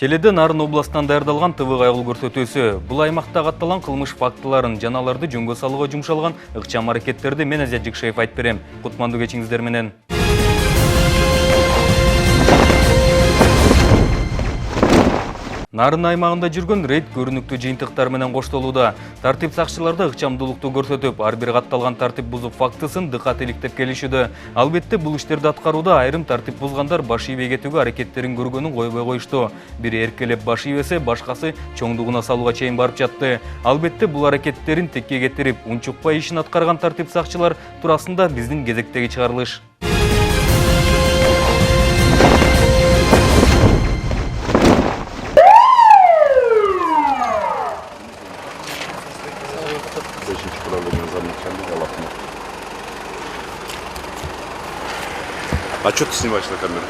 Келеде Нарын областынан даярдалган ТВ кайгыл көрсөтүүсү. Бул аймакта катталган кылмыш фактыларын жана аларды жөнгө салууга жумшалган ыкчам аракеттерди мен Азия Жикшеев айтып берем. Кутмандуу кечиңиздер менен. Нарын аймагында жүргөн рейд көрүнүктүү жыйынтыктар менен коштолууда. Тартип сакчыларды ыкчамдуулукту көрсөтүп, ар бир катталган тартип бузуу фактысын дыкат иликтеп келишүүдө. Албетте бул иштерди аткарууда айрым тартип бузгандар баш ийбей кетүүгө аракеттерин көргөнүн койбой коюшту. Бири эркелеп баш ийбесе, башкасы чоңдугуна салууга чейин барып жатты. Албетте бул аракеттерин текке кетирип, унчукпай ишин аткарган тартип сакчылар туурасында биздин кезектеги чыгарылыш. А что ты снимаешь на камеру?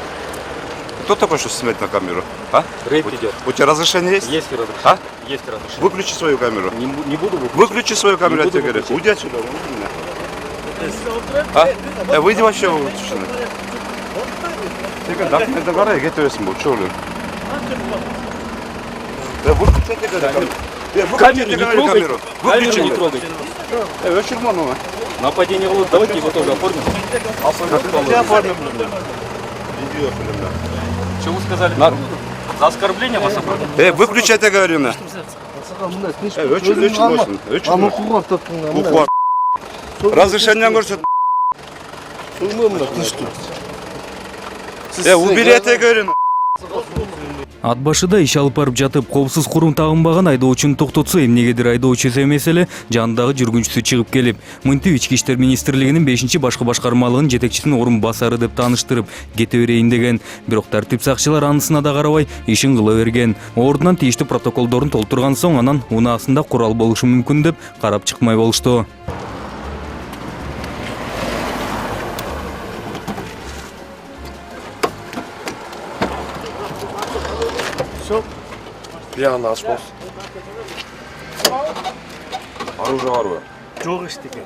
Кто такой, что снимать на камеру? А? Рейд идет. У тебя разрешение есть? Есть разрешение. А? Есть разрешение. Выключи свою камеру. Не буду выключать. Выключи свою камеру, я тебе говорю. выключать. Уйди отсюда. А? Выйди вообще. Тебе документы бар, кетесің бұл, что ли? Выключи тебе камеру. Камеру не трогайте. Выключи. Не трогайте. Өшірма оны. Нападение было, давайте его тоже оформим. Я оформим. Что вы сказали? За оскорбление вас оформим? Выключи, я тебе говорю, на. Разрешение көрсөт. Убери, я тебе говорю. Ат башыда иш алып барып жатып, коопсуз курум тагынбаган айдоочуну токтотсо, эмнегедир айдоочу эмес эле жанындагы жүргүнчүсү чыгып келип, мынтип Ички иштер министрлигинин 5-башкы башкармалыгынын жетекчисинин орун басары деп тааныштырып, кете берейин деген. Бирок тартип сакчылар анысына да карабай ишин кыла берген. Ордунан тийиштүү протоколдорун толтурган соң анан унаасында курал болушу мүмкүн деп карап чыкмай болушту. Яғында аш болсын. Оружие бар ба? Жоқ ештеңе.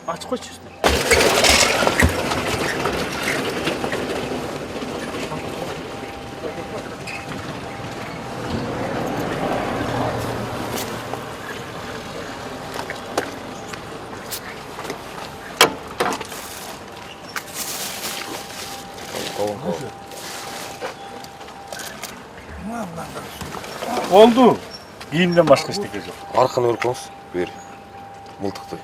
Ач қойшы. Oldu. Giyimden başka işteki yok. Арқаны өріп қоңыз. Бер. Мылтықты.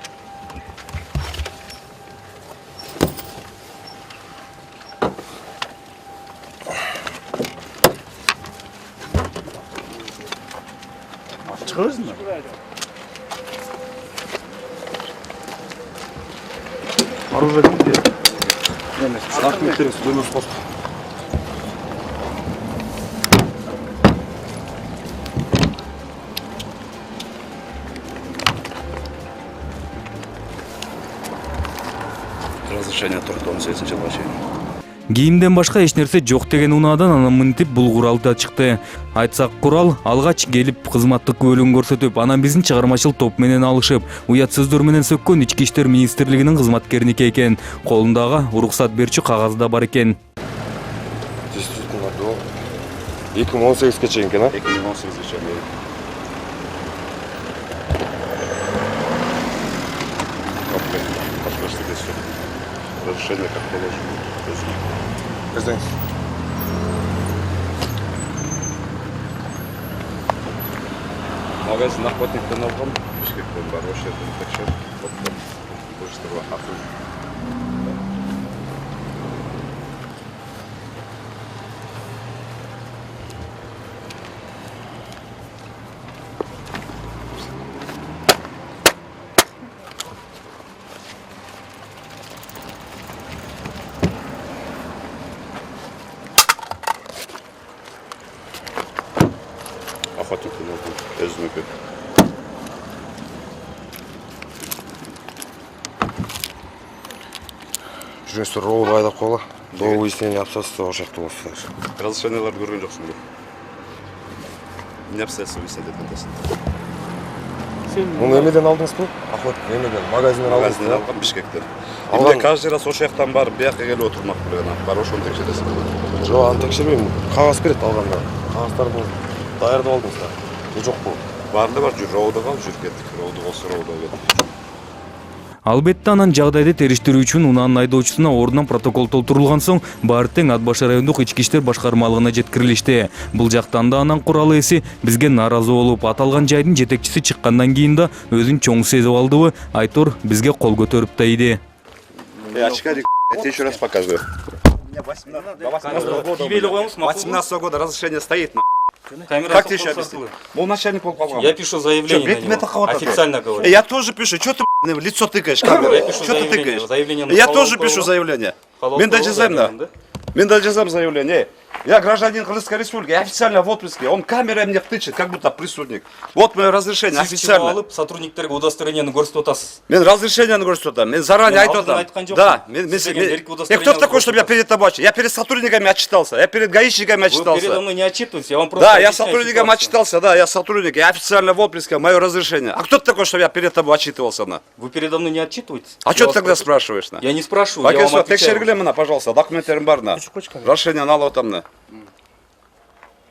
Çıkarırsın mı? Оружие где? Артын терес, дөмес пост. Разрешение только 18 жылга чейин. Кийимден башка эч нерсе жок деген унаадан анан мынтип бул куралда чыкты. Айтсак, курал алгач келип кызматтык күбөлүн көрсөтүп, анан биздин чыгармачыл топ менен алышып, уят сөздөр менен сөккөн Ички иштер министрлигинин кызматкериники экен. Колундагы уруксат берчү кагаз да бар экен. Действительно, до 2018-ге чейин экен, а? 2018-ге чейин. Разрешение как положено. Извините. Магазин охотниктен алган, Бишкектен бар, ошол жерден текшерип, топтоп, буюштурууга акыл. Охотниктен алган, өзүнүкү. Жүргенсіздер роуды айдап қола. До выяснения обстоятельств ошақты болсын. Разрешениялар көрген жоқсың ба? Не обстоятельства выяснять ететесің? Оны емеден алдыңыз ба? Охотник емеден, магазиннен алдыңыз ба? Магазиннен алған, Бишкектен. Эмне каждый раз ошол жактан барып бияка келип отурмак болгон. Бар ошону текшересиң. Жок, аны текшербейм. Кагаз берет алганда. Кагаздарды даярдап алдыңыздар. Же жокпу? Баарында бар, жүр, роуда кал, жүрүп кеттик. Роуда болсо роуда кеттик. Албетте анан жагдайды териштирүү үчүн унаанын айдоочусуна ордунан протокол толтурулган соң баары тең Ат башы райондук ички иштер башкармалыгына жеткирилишти. Бул жактан да анан курал ээси бизге нааразы болуп, аталган жайдын жетекчиси чыккандан кийин да өзүн чоң сезип алдыбы, Айтор бизге кол көтөрүп да иди. Очкарик, я тебе еще раз показываю. 18 года разрешение стоит. Как тебе еще объяснить? Был начальник полковника. Я пишу заявление на него. Официально говорю. Я тоже пишу. Что ты в лицо тыкаешь камерой? Что ты тыкаешь? Я тоже пишу заявление. Миндальджазам заявление. Я гражданин Крымской республики, я официально в отпуске. Он камерой мне втычет, как будто преступник. Вот мое разрешение, официально. Сотрудниктерге удостоверениени көрсөтүп атасыз. Мен разрешение көрсөтүп атам. Мен заранее айтып атам. Да, я кто такой, чтобы я перед тобой отчитался? Я перед сотрудниками отчитался, я перед гаишниками отчитался. Вы передо мной не отчитываетесь, я вам просто Да, я сотрудникам отчитался, да, я сотрудник, я официально в отпуске, мое разрешение. А кто ты такой, чтобы я перед тобой отчитывался на? Вы передо мной не отчитываетесь? А что ты тогда спрашиваешь на? Я не спрашиваю, я вам отвечаю. Текшергиле мына, пожалуйста, документтерим бар на. Разрешение на алып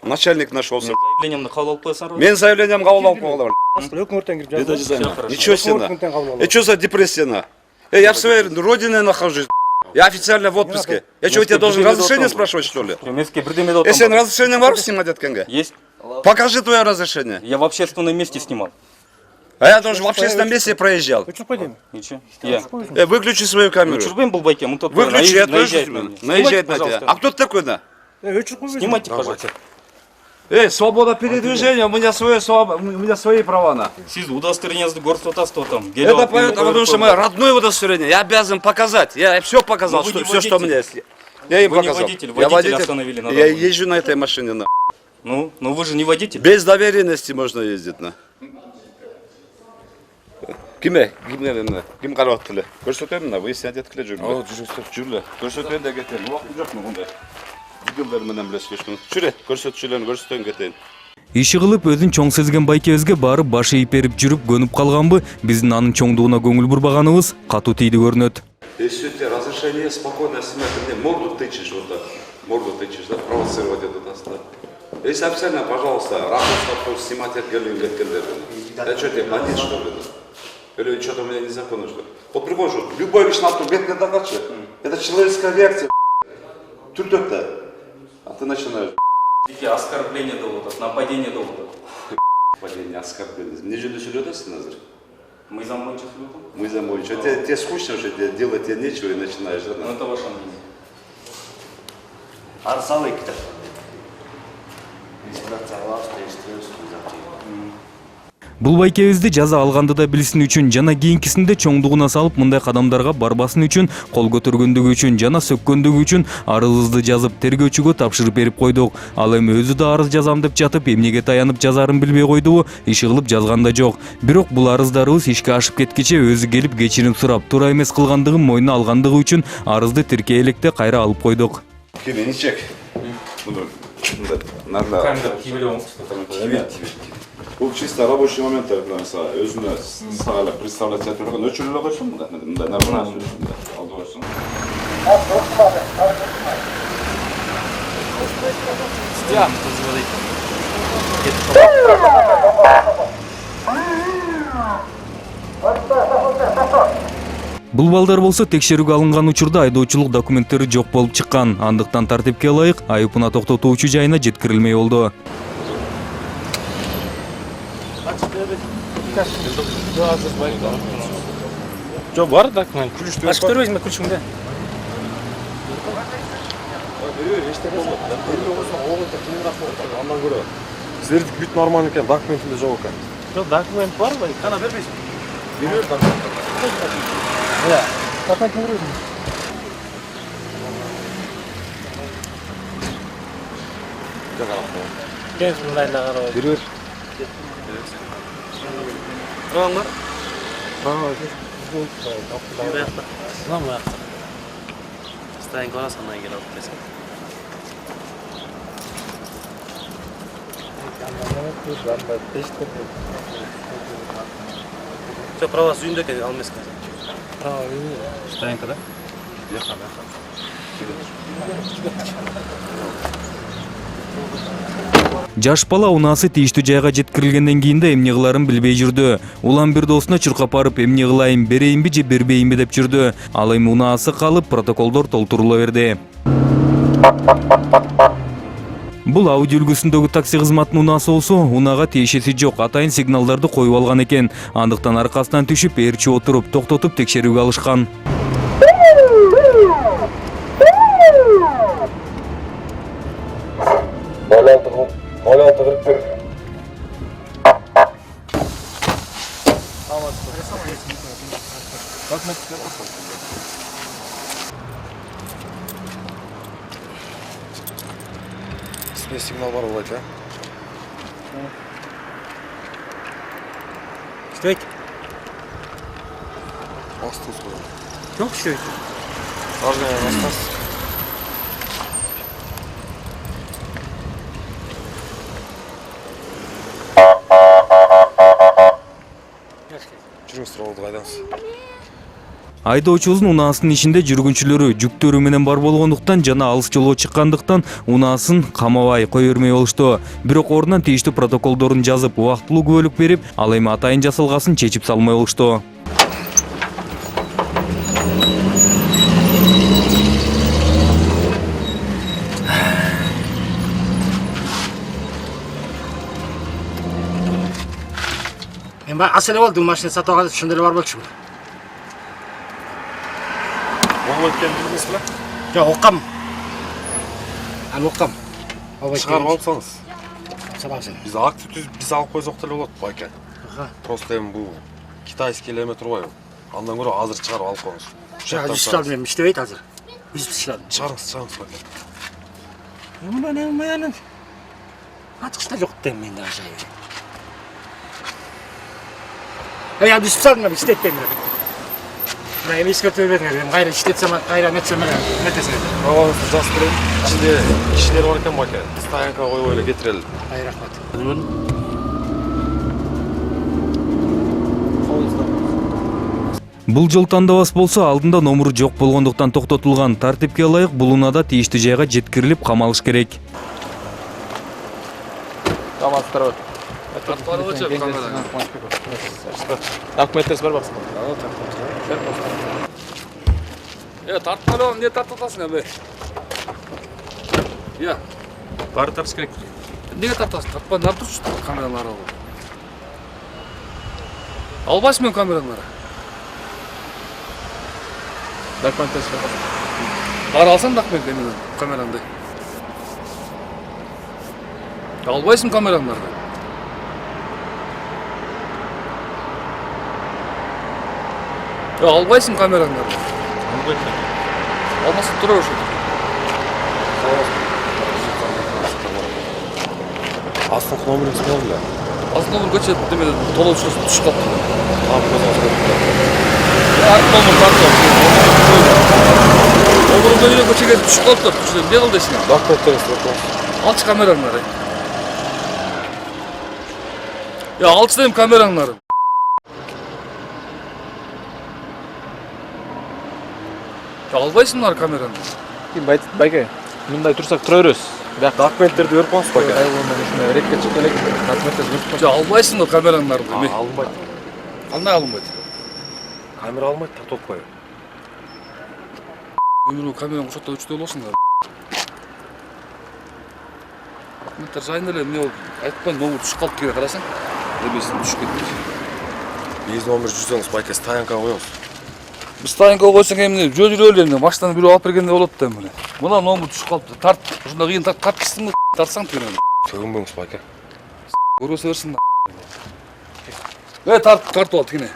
Начальник нашелся. Заявлениемди кабыл алып коесуңар. Мен заявлением кабыл алып койгула. Ничего Ничего себе. Что за депрессия на? Я в своей родине нахожусь. Я официально в отпуске. Я что, у тебя должен разрешение спрашивать, что ли? Если разрешение бар снимать от КНГ? Есть. Покажи твое разрешение. Я в общественном месте снимал. А я тоже в общественном месте проезжал. Ничего. Я. Выключи свою камеру. Чурбен был байке, мы тут Выключи, я наезжает тоже на меня. наезжает на тебя. Пожалуйста. А кто ты такой, да? Снимайте, пожалуйста. Свобода передвижения, у меня свои права на. Сиз удостоверениеңизди көрсөтүп атасыз там. Это потому что мое родное удостоверение. Я обязан показать. Я все показал, Но вы не все, что у меня есть. Я им Вы не показал. водитель, Я водителя остановили на Я дороге. езжу на этой машине на. Ну вы же не водитель. Без доверенности можно ездить на. Киме карап атты эле. Көрсөтөм мына, выяснять эткиле жүргүлө. Жүргүлө. Көрсөтөйүн да кетейин. Убакыт жокму мындай. Видеолор менен билесиңер. Жүрө, көрсөтүн кетейин. Иши кылып өзүн чоң сезген байкебизге барып баш ийип берип жүрүп көнүп калганбы, биздин анын чоңдугуна көңүл бурбаганыбыз катуу тийди көрүнөт. Если у тебя разрешение спокойно снять, ты мне морду тычешь вот так. Морду тычешь, да, провоцировать это даст. Если официально, пожалуйста, рапорт снимать от Герлингер. Я что, тебе бандит, что ли? Или что-то у меня незаконно, что ли? Вот приходишь, любой вещь на авто, бед не докачи. Это человеческая реакция. Түртөт-то. А ты начинаешь. Оскорбление доводов, нападение доводов. Нападение, оскорбление. Мне же сөйлөтөсүң азыр. Мыйзам боюнча сөйлөдүм. Мыйзам боюнча. Тебе скучно уже, делать тебе нечего и начинаешь. Ну это ваше мнение. Арсалы кітап. Респирация алабыз, тештиребиз, Бул байкебизди жаза алганды да билсин үчүн жана кийинкисинде чоңдугуна салып мындай кадамдарга барбасын үчүн, кол көтөргөндүгү үчүн жана сөккөндүгү үчүн арызыбызды жазып тергөөчүгө тапшырып берип койдук. Ал эми өзү да арыз жазам деп жатып, эмнеге таянып жазарын билбей койдубу, иши кылып жазган да жок. Бирок бул арыздарыбыз ишке ашып кеткиче өзү келип кечирим сурап, туура эмес кылгандыгын мойнуна алгандыгы үчүн арызды тиркей электе кайра алып койдук. Кеме, чек. Надо. Бұл чисто рабочий момент, өзіне сағала представлять етіп жүрген өчірілі қойсын мұнда? Мұнда нормально алды қойсын. Бул балдар болсо текшерүүгө алынган учурда айдоочулук документтери жок болуп чыккан. Андыктан тартипке ылайык айыпына токтотуучу жайына жеткирилмей болду. Жоқ, бар документ. Ашып беріп өзіме күлшіңді. Сіздердікі бүт нормально екен, документінде жоқ екен. Жоқ, документ бар ғой. Қана бермейсің. Берер документ. Документін беріп өзің. Кеңіз мұндайына қарап. Берер. Құран бар? Мына мұяқта. Стайын көрасаннан келіп өтпесін. Жоқ, правасы үйінде екен, алмайсың. Стоянкада? Жаш бала унаасы тийиштүү жайга жеткирилгенден кийин да эмне кыларын билбей жүрдү. Улам бир досуна чуркап барып эмне кылайын, берейинби же бербейинби деп жүрдү. Ал эми унаасы калып, протоколдор толтурула берди. Бул аудио үлгүсүндөгү такси кызматынын унаасы болсо, унага тиешеси жок, атайын сигналдарды коюп алган экен. Андыктан аркасынан түшүп, ээрчи отуруп, токтотуп текшерүүгө алышкан. Сізде сигнал бар болайт, а? İşte Астыңыз қойын. yok işte. Сажгая астас. Жүріңіз тұрғылды қайдаңыз? Айдоочубуздун унаасынын ичинде жүргүнчүлөрү жүктөрү менен бар болгондуктан жана алыс жолго чыккандыктан унаасын камабай кое бермей болушту. Бирок ордунан тийиштүү протоколдорун жазып, убактылуу күбөлүк берип, ал эми атайын жасалгасын чечип салмай болушту. Мен асылы болды, машина сатып алған ушундай бар болчу. Ол өткен білдіңіз бі? Жоқ, оқам. Ал оқам. Шығарып алыпсаңыз. Салам сен. Біз акты түзіп, біз алып қойсақ деле болады, байке. Просто эми бул китайский элеме турбайбы? Андан көрө азыр чыгарып алып коюңуз. Ушуга жүз мен иштебейт азыр. Жүз иштедим. Чыгарыңыз, байке. Мынанын атышта жок дейм мен даже. Я жүз салдым, иштетпейм. Мына эми эскертүү бердиңер, кайра иштетсем, кайра нетсем, нетесиңер. Праваңызды жазып берейин. Ичинде кишилер бар экен, байке. Стоянка коюп эле кетирели. Кайра рахмат. Бул жол тандабас болсо, алдында номуру жок болгондуктан токтотулган. Тартипке ылайык бул унада тийиштүү жайга жеткирилип камалыш керек. Документтер бар басқа. Тартпалау, не тартатасың әбе? Бары тартыш керек. Неге тартасың? Тартпа, нар тұршы камералары алып. Албайсың мен камералары. Документтер бар. Бар алсам документ менен камерамды. Албайсың камераларды. Албайсың камераларды. Almasın duruyor şu. Астыңыз номеріңіз не oldu? Aslında bunu kaç ettim dedim. Tolu uçursun düşük kaptı. Artık olmadı artık. Olur da yine kaça gelip düşük kaptı. Ne oldu şimdi? Aç kameranları. Ya alçıdayım kameranları. Албайсыңдар камераны. Байке, мындай турсак тура беребиз. Документтерди берип коюңуз, байке. Ретке чыгып элек, документтерди берип Жа албайсыңдар камераңарды. Алынбайт. Кандай алынбайт? Камера алынбайт, тартып коюп. Өмүрү камераны кошоктоп өчтөй болосуңдар. Документтер жайында эле эмне болду? Айтпайм, номер түшүп калып кире карасаң. Эбесин түшүп кетти. Биз номер жүзөңүз, байке, стоянкага коюңуз. Biz stoyankaga koysak emne жүрөлү эмне машинаны бирөө алып бергенде болот да эмне. Мына номер түшүп калыптыр. Тарт. Ушунда кыйын тарт кистиңби? Тартсаң тигине. Сөгүнбөңүз, байке. Көрөсө берсин. Тартып ал тигине.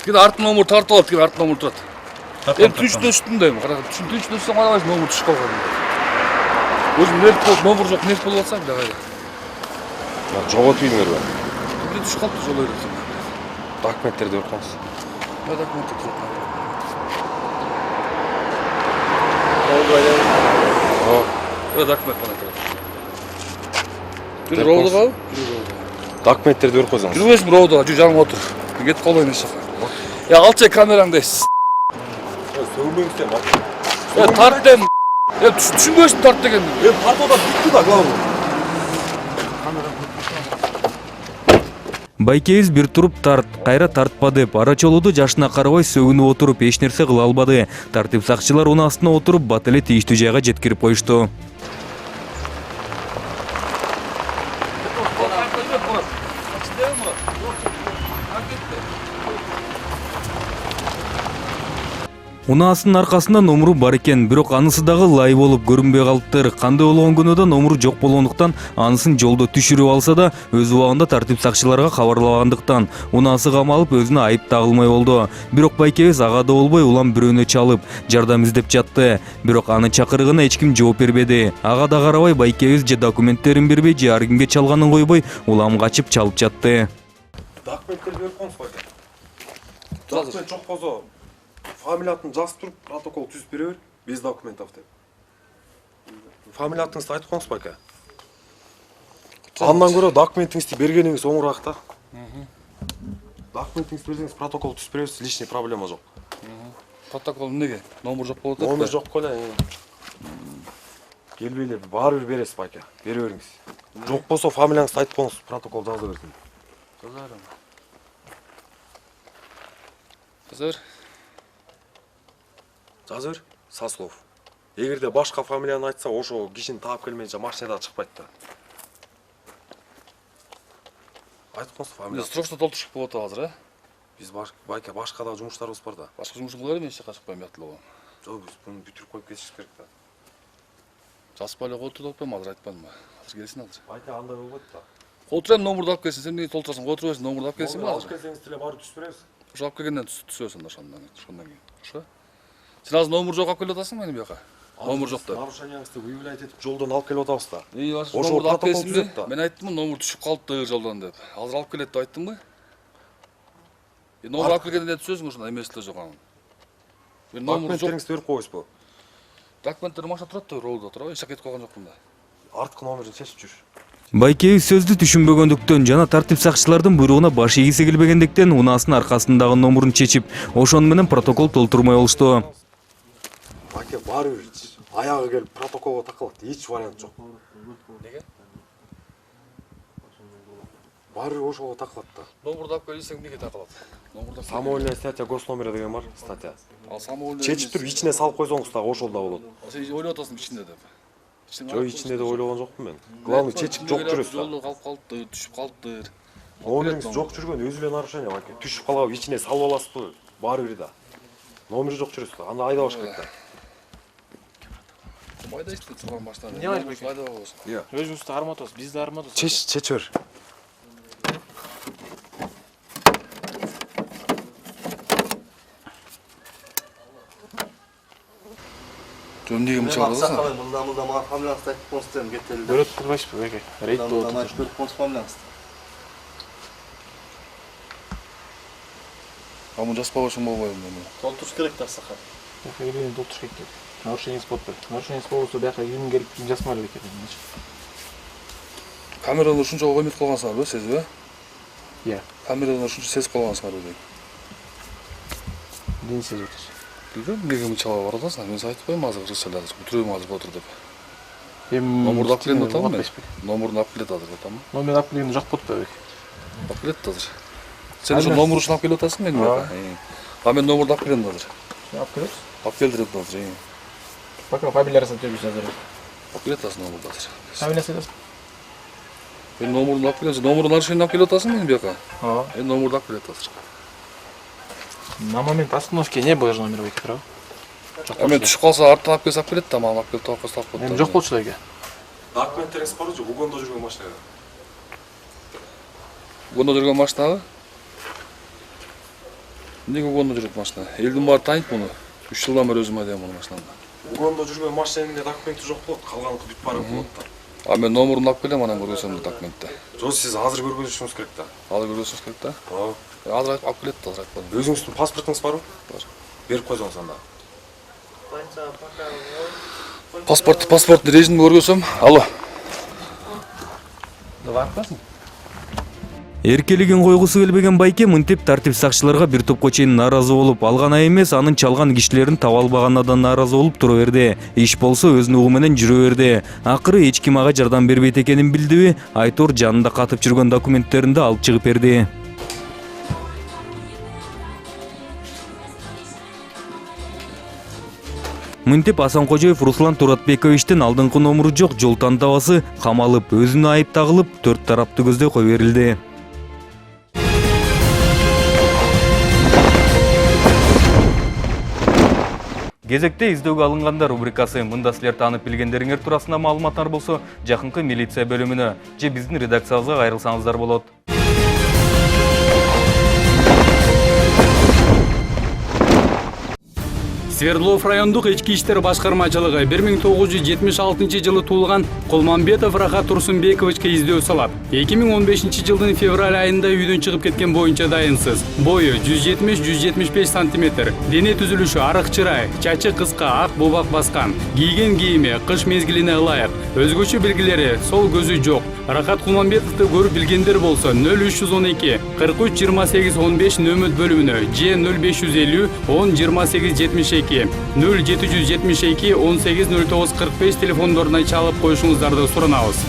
Тигине арт номер тартып ал, тигине арт номер турат. Эми түштү үстүндө эми. Карак, түштү үстүндө карабайсың, номер түшүп калган. Өзүм нерп болуп, номер жок, нерп болуп атса да кайда. Жоготуйдуңарбы? Бир түшүп калыптыр жол эле. Документтерди берип коюңуз. Документтер жок. Документ бана турат. Бир роуда кал. Документтерди берип койсоңуз. Жүрбөсүң роуда, жу жаныма отур. Кетип калбайын эч жака. Алчы камераңды. Сөгмеңіз де Тарт дем. Түшүнбөсүң тарт деген. Тартуда бүтті да, главный. Байкебиз бир туруп тарт, кайра тартпа деп, арачолуду жашына карабай сөгүнүп отуруп эч нерсе кыла албады. Тартип сакчылар унун астына отуруп бат эле тийиштүү жайга жеткирип коюшту. Унаасынын аркасында номуру бар экен, бирок анысы дагы лай болуп көрүнбөй калыптыр. Кандай болгон күнүдө номуру жок болгондуктан анысын жолдо түшүрүп алса да, өз убагында тартип сакчыларга кабарлагандыктан унаасы камалып өзүнө айып тагылмай болду. Бирок байкебиз ага да болбой улам бирөөнү чалып, жардам издеп жатты. Бирок аны чакыргына эч ким жооп бербеди. Ага да карабай байкебиз же документтерин бербей, же ар кимге чалганын койбой, улам качып чалып жатты. Документтер беріп қоңыз байка. Документ жоқ болса, фамилиятын жазып тұрып, протокол түзіп бере бер, без документов деп. Фамилиятыңызды айтып қоңыз байка. Андан көрі документіңізді бергеніңіз оңырақ та. Документіңізді берсеңіз, протокол түзіп бере берсіз, лишний проблема жоқ. Протокол неге? Номер жоқ болады. Номер жоқ қойла. Келбейлер, бар бір бересіз байка, бере беріңіз. Жоқ болса, фамилияңызды айтып қоңыз, протокол жаза берсін. Жазыр, Сослов. Егерде башқа фамилияны айтса, ошо кишини таап келмейинче машинада чыкпайт да. Айтып коңуз фамилия. Срочно толтырышып болот азыр, а? Биз байка башка да жумуштарыбыз бар да. Башка жумушуң кылар, мен эч жака чыкпайм ятылып. Жок, биз буну бүтүрүп коюп кетишибиз керек да. Жазып эле отуруп атпайм, азыр айтпадым ба? Азыр келсин азыр. Байка андай болбойт да. Отурам, номерди алып келсин, сен эмне толтурасың? Отурбайсың, номерди алып келсин Алып азыр. келсеңиз деле баары түзүп беребиз. Ошо алып келгенден түсөсүң да ошондон кийин. Ошо. Сен азыр номер жок алып келип атасың мени бияка. Номер жок деп. Нарушениеңизди выявлять этип жолдон алып келип атабыз да. Ошо Ошо номерди алып протокол келсин түзөт да. Мен айттым, номер түшүп калыптыр жолдон деп. Азыр алып келет деп айттымбы? Номер алып келгенде түсөсүң ошондо эмес эле жок анын. Мен номер жок. Документтериңизди берип коебузбу? Документтер машина турат да, ролдо турабы, эч кетип калган жокмун да. Арткы номерин чечип жүр. Байкебиз сөздү түшүнбөгөндүктөн жана тартип сакчылардын буйругуна баш ийгиси келбегендиктен унаасынын аркасындагы номурун чечип, ошону менен протокол толтурмай болушту. Байка баары бир аягы келип протоколго такалат, эч вариант жок. Неге? Баары бир ошого такалат да. Номерди алып келсең эмнеге такалат? Номерди Самоольная статья госномера деген бар, статья. Ал самоольный Чечип туруп ичине салып койсоңуз дагы ошол да болот. Сен ойлоп атасың ичинде деп. Жок, ичинде деп ойлогон жокмун мен. Главный чечип жок жүрөсүз да. Жолдо калып калыптыр, түшүп калыптыр. Номериңиз жок жүргөн өзү эле нарушение байке. Түшүп калып ичине салып аласызбы? Баары бир да. Номери жок жүрөсүз да. Аны айдабаш керек да. Майда иштеп турган машина. Не айт байке? Айдап аласың. Өзүңүздү арматабыз, бизди арматабыз. Чечип бер. Эмнеге мынча кыласың? Мында мага фамилияңызды айтып коңуз дедим, кетели. Көрөт турбайсызбы байке? Рейд болуп Мында атат. көрүп коңуз фамилияңызды. Амун жазбабашың болбойм мен. Толтуруш керек да сака. Байке элден толтуруш керек. Нарушениеңиз болуптур. Нарушениеңиз болбосо бияка ким келип жазма эле байке. Камераны ушунча оймет калгансыңарбы, сезип, Иә. Камераны ушунча сезип калгансыңарбы дейм. Эмнени сезип атасыз? Билбейм, эмнеге мынчалап барып атасың? Мен сиңа айтпайм азыр кырсыз азыр. Бүтүрөм азыр отур деп. Номерди алып келген атам мен. Номерин алып келет азыр атам. Номер алып келгенде жок болуп байке. Алып келет азыр. Сен ошо номер үчүн алып келип атасың мени бияка. А мен номерди алып келем азыр. Алып келебиз. Алып келдирет азыр. Пока фамилиясын төлөбүз азыр. Алып келет азыр номерди азыр. Фамилиясы айтасыз? Мен номерин алып келем. Номерин алышын алып келип атасың мени бияка. Ооба. Номерди алып келет азыр. На момент остановки не было же номер байке, правда? А мен түшүп калса арттан алып келсе алып келет да, мага алып келип тапкыр салып коет. Эми жок болчу байке. Документтериңиз барбы же? Угондо жүргөн машинага. Угондо жүргөн машинабы? Эмнеге угондо жүрөт машина? Элдин баары тааныйт муну. 3 жылдан бери өзүм айдайм муну машинаны. Угондо жүргөн машинанын документи жок болот, калганыкы бүт баары болот да. А мен номерин алып келем, анан көргөзөм документти. Жок, сиз азыр көргөзүшүңүз керек да. Азыр көргөзүңүз керек да? Ооба. Азыр алып келет да, азыр айтпадым. Өзүңүздүн паспортуңуз барбы? Бар. Берип койсоңуз анда. Паспорттун режимин көргөзсөм. Алло. Давай атпасың? Эркелеген койгусу келбеген байке мынтип тартип сакчыларга бир топко чейин нааразы болуп, ал гана эмес, анын чалган кишилерин таба албаганына да нааразы болуп тура берди. Иш болсо өзүнүн угу менен жүрө берди. Акыры эч ким ага жардам бербейт экенин билдиби, Айтор жанында катып жүргөн документтерин да алып чыгып берди. Мынтип Асан Кожоев Руслан Туратбековичтин алдыңкы номуру жок жол тандабасы камалып, өзүнө айып тагылып, 4 тараптуу көздөй кое берилди. Кезекте издөөгө алынгандар рубрикасы. Мында силер таанып билгендериңер туурасында маалыматтар болсо, жакынкы милиция бөлүмүнө же биздин редакциябызга кайрылсаңыздар болот. Свердлов райондук ички иштер башкармачылыгы 1976 жылы туулган Кулманбетов Рахат Турсунбековичке издөө салат. 2015 жылдын февраль айында үйдөн чыгып кеткен боюнча дайынсыз. Бою 170-175 сантиметр. Дене түзүлүшү арык чырай, чачы кыска, ак бубак баскан. Кийген кийими кыш мезгилине ылайык. Өзгөчө белгилери сол көзү жок. Рахат Кулманбетовду көрүп билгендер болсо 0312 43 28 15 нөмөт бөлүмүнө же 0550 10 28 72 0772 18 09 45 телефондоруна чалып коюшуңуздарды суранабыз.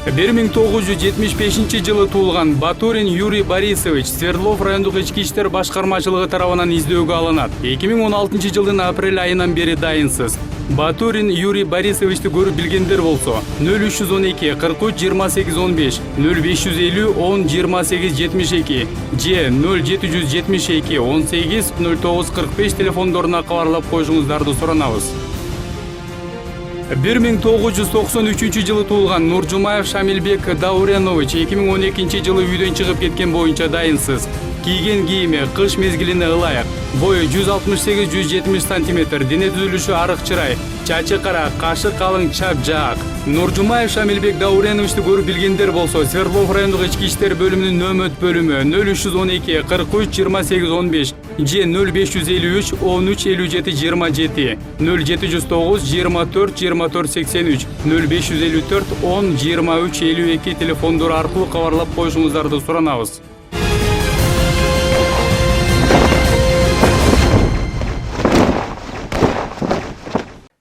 1975 жылы туулган Батурин Юрий Борисович Свердлов райондук ички иштер башкармачылыгы тарабынан издөөгө алынат. 2016 жылдын апрель айынан бери дайынсыз. Батурин Юрий Борисовичти көрүп билгендер болсо 0312 43 28 15 0550 10 28 72 же 0772 18 09 45 телефондоруна кабарлап коюшуңуздарды суранабыз. 1993 жылы туулган Нуржумаев Шамилбек Дауренович 2012 жылы үйдөн чыгып кеткен боюнча дайынсыз. Кийген кийими кыш мезгилине ылайык. Бою 168-170 сантиметр, дене түзүлүшү арык чырай, чачы кара, кашы калың, чап жаак. Нуржумаев Шамилбек Дауреновичти көрүп билгендер болсо, Свердлов райондук ички иштер бөлүмүнүн нөмөт бөлүмү 0312 43 28 15 же 0553 13 57 27 0709 24 24 83 0554 10 23 52 телефондору аркылуу кабарлап коюшуңуздарды суранабыз.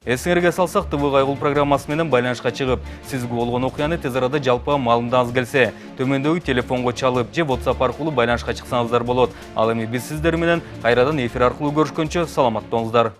Эсиңерге салсак, ТВ Кайгыл программасы менен байланышка чыгып, сизге болгон окуяны тез арада жалпыга маалымдаңыз келсе, төмөндөгү телефонго чалып же WhatsApp аркылуу байланышка чыксаңыздар болот. Ал эми биз сиздер менен кайрадан эфир аркылуу көрүшкөнчө саламат болуңуздар.